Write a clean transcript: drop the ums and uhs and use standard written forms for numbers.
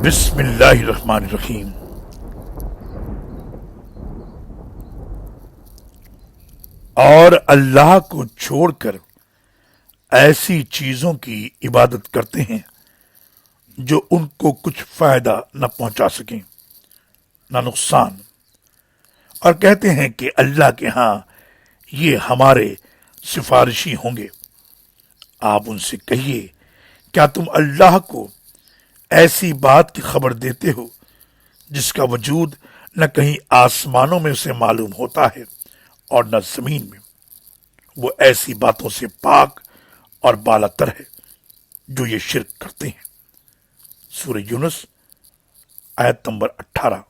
بسم اللہ الرحمن الرحیم۔ اور اللہ کو چھوڑ کر ایسی چیزوں کی عبادت کرتے ہیں جو ان کو کچھ فائدہ نہ پہنچا سکیں نہ نقصان، اور کہتے ہیں کہ اللہ کے ہاں یہ ہمارے سفارشی ہوں گے۔ آپ ان سے کہیے، کیا تم اللہ کو ایسی بات کی خبر دیتے ہو جس کا وجود نہ کہیں آسمانوں میں اسے معلوم ہوتا ہے اور نہ زمین میں؟ وہ ایسی باتوں سے پاک اور بالا تر ہے جو یہ شرک کرتے ہیں۔ سورہ یونس آیت نمبر 18۔